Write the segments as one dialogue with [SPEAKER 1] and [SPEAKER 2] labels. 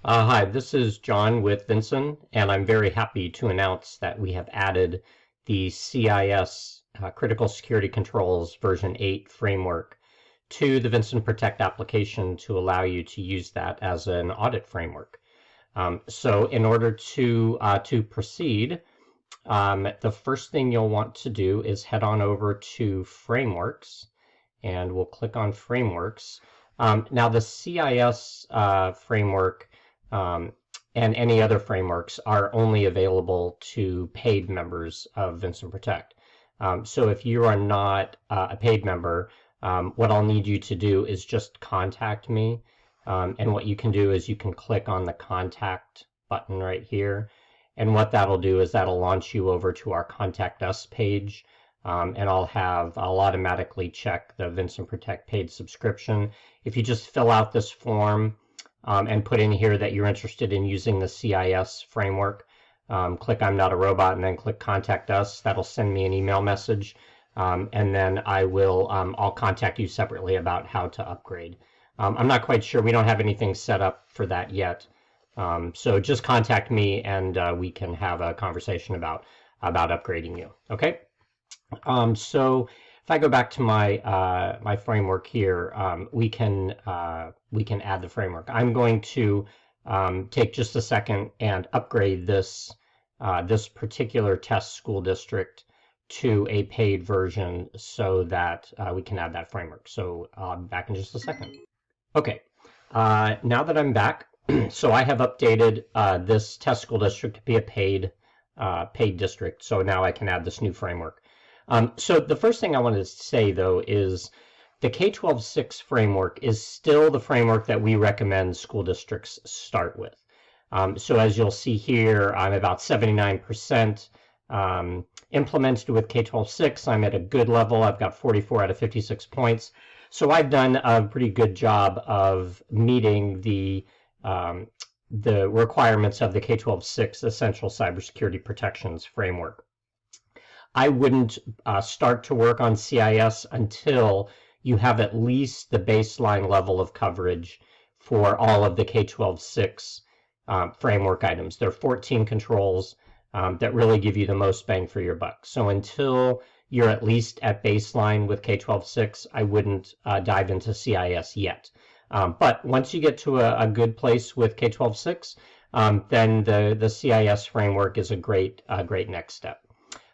[SPEAKER 1] Hi, this is John with Vinson, and I'm very happy to announce that we have added the CIS Critical Security Controls version 8 framework to the Vinson Protect application to allow you to use that as an audit framework. So in order to proceed, the first thing you'll want to do is head on over to Frameworks, and we'll click on Frameworks. Now the CIS framework and any other frameworks are only available to paid members of Vinson Protect. So if you are not a paid member, what I'll need you to do is just contact me. And what you can do is you can click on the contact button right here. And what that'll do is that'll launch you over to our Contact Us page. And I'll automatically check the Vinson Protect paid subscription. If you just fill out this form and put in here that you're interested in using the CIS framework, click I'm not a robot and then click Contact Us. That'll send me an email message, and then I'll contact you separately about how to upgrade. I'm not quite sure. We don't have anything set up for that yet. So just contact me and we can have a conversation about upgrading you. Okay. So if I go back to my my framework here, we can add the framework. I'm going to take just a second and upgrade this this particular test school district to a paid version so that we can add that framework. So I'll be back in just a second. Okay, now that I'm back, so I have updated this test school district to be a paid district. So now I can add this new framework. So the first thing I wanted to say, though, is the K12 SIX framework is still the framework that we recommend school districts start with. So as you'll see here, I'm about 79% implemented with K12 SIX. I'm at a good level. I've got 44 out of 56 points. So I've done a pretty good job of meeting the requirements of the K12 SIX Essential Cybersecurity Protections framework. I wouldn't start to work on CIS until you have at least the baseline level of coverage for all of the K12 SIX framework items. There are 14 controls that really give you the most bang for your buck. So until you're at least at baseline with K12 SIX, I wouldn't dive into CIS yet. But once you get to a good place with K12 SIX, then the CIS framework is a great next step.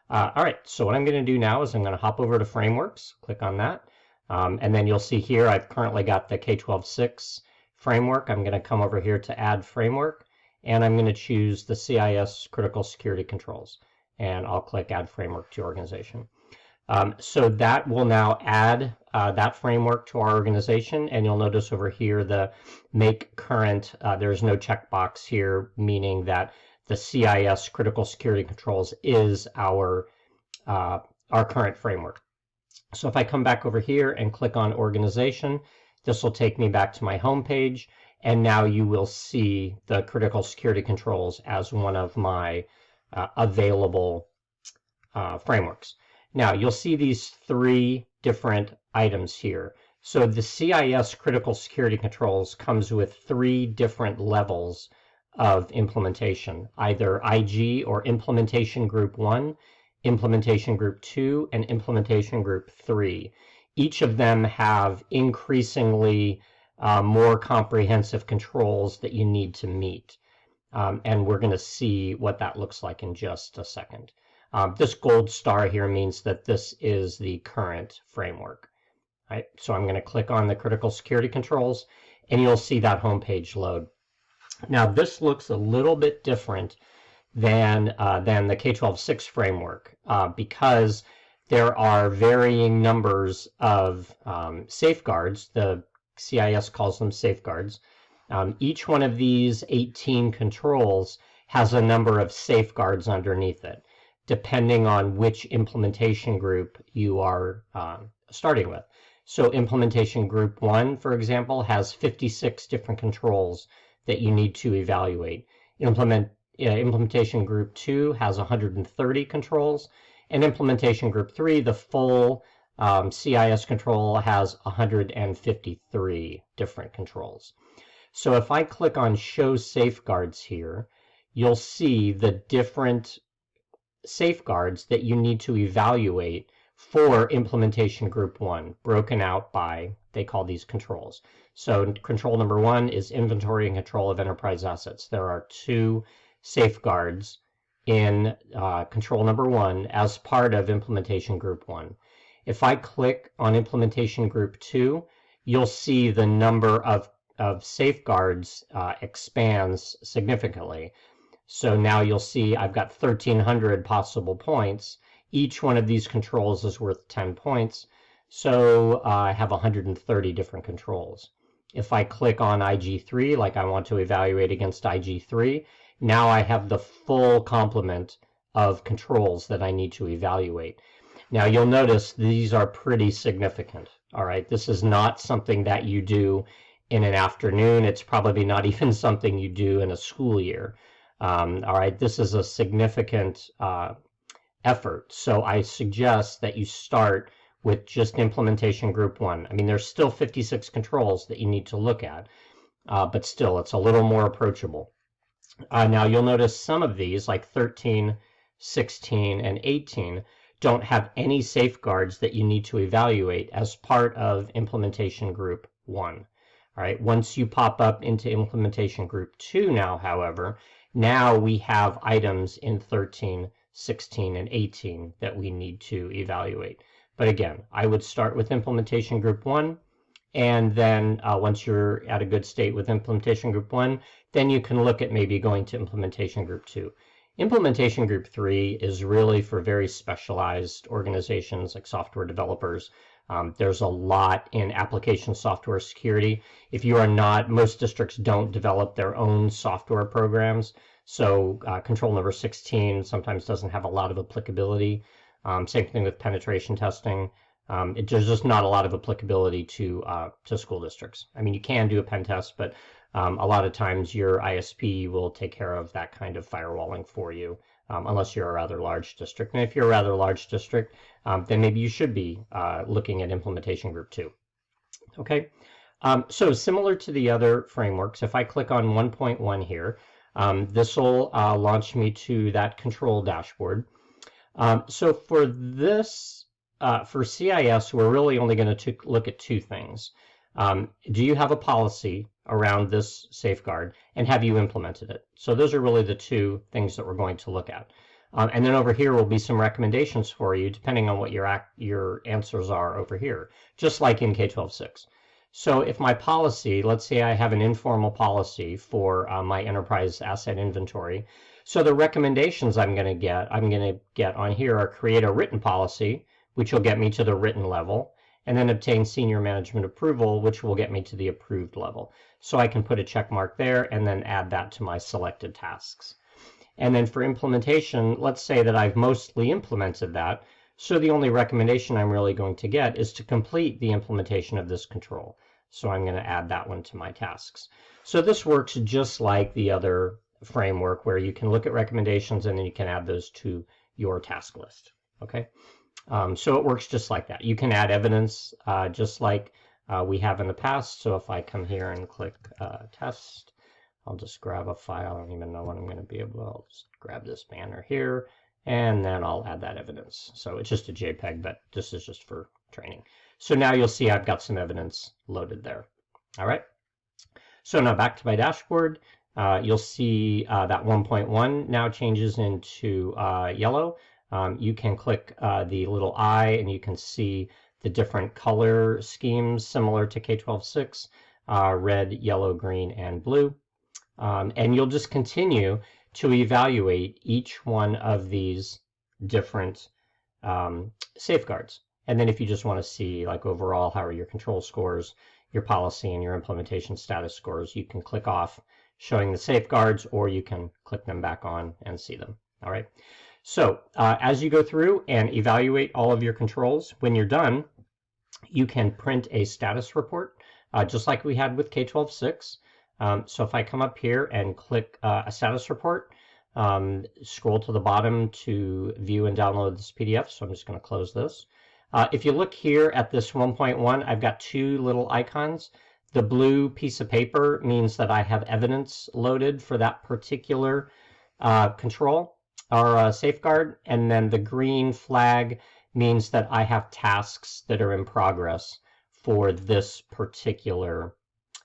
[SPEAKER 1] All right, so what I'm going to do now is I'm going to hop over to Frameworks, click on that, and then you'll see here I've currently got the K12 SIX framework. I'm going to come over here to Add Framework, and I'm going to choose the CIS Critical Security Controls, and I'll click Add Framework to Organization. So that will now add that framework to our organization, and you'll notice over here the Make Current, there's no checkbox here, meaning that the CIS Critical Security Controls is our current framework. So if I come back over here and click on Organization, this will take me back to my home page, and now you will see the Critical Security Controls as one of my available frameworks. Now you'll see these three different items here. So the CIS Critical Security Controls comes with three different levels of implementation, either IG or Implementation Group 1, Implementation Group 2, and Implementation Group 3. Each of them have increasingly more comprehensive controls that you need to meet. And we're going to see what that looks like in just a second. This gold star here means that this is the current framework. Right? So I'm going to click on the Critical Security Controls, and you'll see that home page load. Now this looks a little bit different than the K12 SIX framework because there are varying numbers of safeguards. The CIS calls them safeguards. Each one of these 18 controls has a number of safeguards underneath it, depending on which implementation group you are starting with. So Implementation Group 1, for example, has 56 different controls that you need to evaluate. Implementation Group 2 has 130 controls, and Implementation Group 3, the full CIS control, has 153 different controls. So if I click on Show Safeguards here, you'll see the different safeguards that you need to evaluate for implementation group 1, broken out by, they call these controls. So control number 1 is inventory and control of enterprise assets. There are 2 safeguards in control number 1 as part of implementation group 1. If I click on implementation group 2, you'll see the number of safeguards expands significantly. So now you'll see I've got 1,300 possible points. Each one of these controls is worth 10 points. So I have 130 different controls. If I click on IG3, like I want to evaluate against IG3, now I have the full complement of controls that I need to evaluate. Now you'll notice these are pretty significant. All right, this is not something that you do in an afternoon. It's probably not even something you do in a school year. All right, this is a significant effort. So I suggest that you start with just implementation group 1. I mean, there's still 56 controls that you need to look at, but still, it's a little more approachable. Now, you'll notice some of these, like 13, 16, and 18, don't have any safeguards that you need to evaluate as part of implementation group 1. All right, once you pop up into implementation group 2 now, however, now we have items in 13, 16, and 18 that we need to evaluate. But again, I would start with implementation group 1, and then once you're at a good state with implementation group 1, then you can look at maybe going to implementation group 2. Implementation group 3 is really for very specialized organizations like software developers. There's a lot in application software security. If you are not, most districts don't develop their own software programs. So control number 16 sometimes doesn't have a lot of applicability. Same thing with penetration testing. There's just not a lot of applicability to school districts. I mean, you can do a pen test, but a lot of times your ISP will take care of that kind of firewalling for you, unless you're a rather large district. And if you're a rather large district, then maybe you should be looking at implementation group 2. Okay, so similar to the other frameworks, if I click on 1.1 here, this will launch me to that control dashboard. So for this, for CIS, we're really only going to look at 2 things. Do you have a policy around this safeguard, and have you implemented it? So those are really the 2 things that we're going to look at. And then over here will be some recommendations for you, depending on what your answers are over here, just like in K12 SIX. So if my policy, let's say I have an informal policy for my enterprise asset inventory, so the recommendations I'm going to get on here are create a written policy, which will get me to the written level, and then obtain senior management approval, which will get me to the approved level. So I can put a check mark there and then add that to my selected tasks. And then for implementation, let's say that I've mostly implemented that, so the only recommendation I'm really going to get is to complete the implementation of this control. So I'm going to add that one to my tasks. So this works just like the other framework, where you can look at recommendations and then you can add those to your task list. Okay, so it works just like that. You can add evidence just like we have in the past. So if I come here and click test, I'll just grab a file. I don't even know when I'm going to be able to. I'll just grab this banner here, and then I'll add that evidence. So it's just a JPEG, but this is just for training. So now you'll see I've got some evidence loaded there. All right. So now back to my dashboard. You'll see that 1.1 now changes into yellow. You can click the little eye, and you can see the different color schemes similar to K12 SIX, red, yellow, green, and blue. And you'll just continue to evaluate each one of these different safeguards. And then if you just want to see, like, overall, how are your control scores, your policy, and your implementation status scores, you can click off showing the safeguards, or you can click them back on and see them. All right. So as you go through and evaluate all of your controls, when you're done, you can print a status report, just like we had with K12 SIX. So if I come up here and click a status report, scroll to the bottom to view and download this PDF. So I'm just going to close this. If you look here at this 1.1, I've got 2 little icons. The blue piece of paper means that I have evidence loaded for that particular control or safeguard, and then the green flag means that I have tasks that are in progress for this particular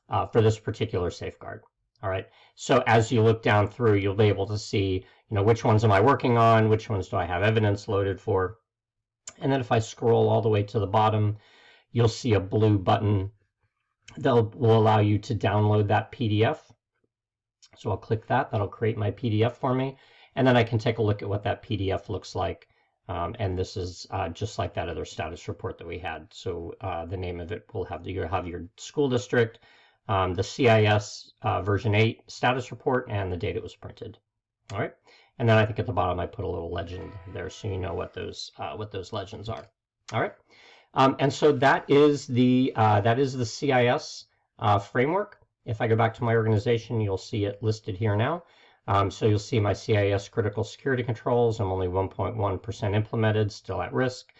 [SPEAKER 1] safeguard. All right. So as you look down through, you'll be able to see, which ones am I working on, which ones do I have evidence loaded for, and then if I scroll all the way to the bottom, you'll see a blue button that will allow you to download that PDF. So I'll click that. That'll create my PDF for me, and then I can take a look at what that PDF looks like. And this is just like that other status report that we had. So the name of it will have your school district, the CIS version 8 status report, and the date it was printed. All right, and then I think at the bottom I put a little legend there so you know what those legends are. All right, and so that is the CIS framework. If I go back to my organization, you'll see it listed here now. So you'll see my CIS Critical Security Controls. I'm only 1.1% implemented, still at risk.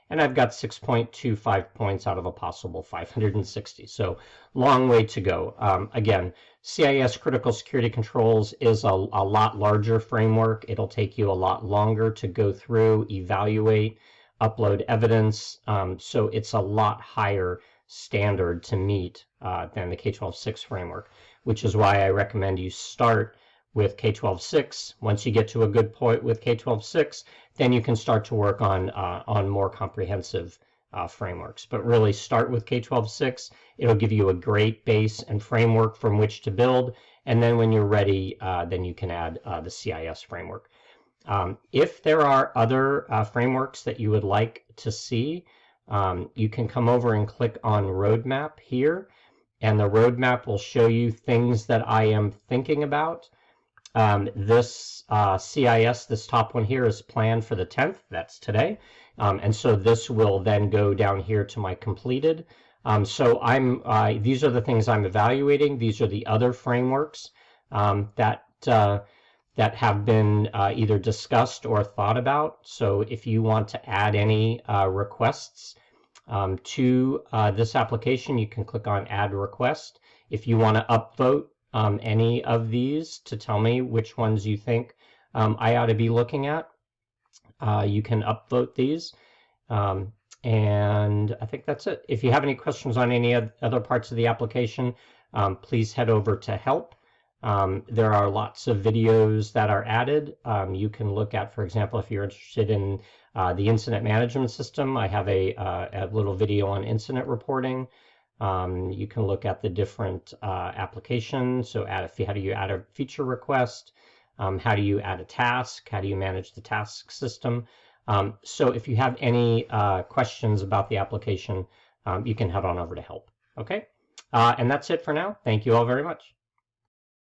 [SPEAKER 1] And I've got 6.25 points out of a possible 560. So long way to go. Again, CIS Critical Security Controls is a lot larger framework. It'll take you a lot longer to go through, evaluate, upload evidence. So it's a lot higher standard to meet than the K12 SIX framework, which is why I recommend you start with K12 SIX. Once you get to a good point with K12 SIX, then you can start to work on more comprehensive frameworks. But really start with K12 SIX. It'll give you a great base and framework from which to build. And then when you're ready, then you can add the CIS framework. If there are other frameworks that you would like to see, you can come over and click on Roadmap here. And the roadmap will show you things that I am thinking about. This CIS, this top one here, is planned for the 10th. That's today. And so this will then go down here to my completed. So these are the things I'm evaluating. These are the other frameworks that have been either discussed or thought about. So if you want to add any requests to this application, you can click on Add Request. If you want to upvote any of these to tell me which ones you think I ought to be looking at, you can upvote these. And I think that's it. If you have any questions on any other parts of the application, please head over to Help. There are lots of videos that are added. You can look at, for example, if you're interested in the incident management system, I have a little video on incident reporting. You can look at the different applications. So how do you add a feature request? How do you add a task? How do you manage the task system? So if you have any questions about the application, you can head on over to Help. Okay? And that's it for now. Thank you all very much.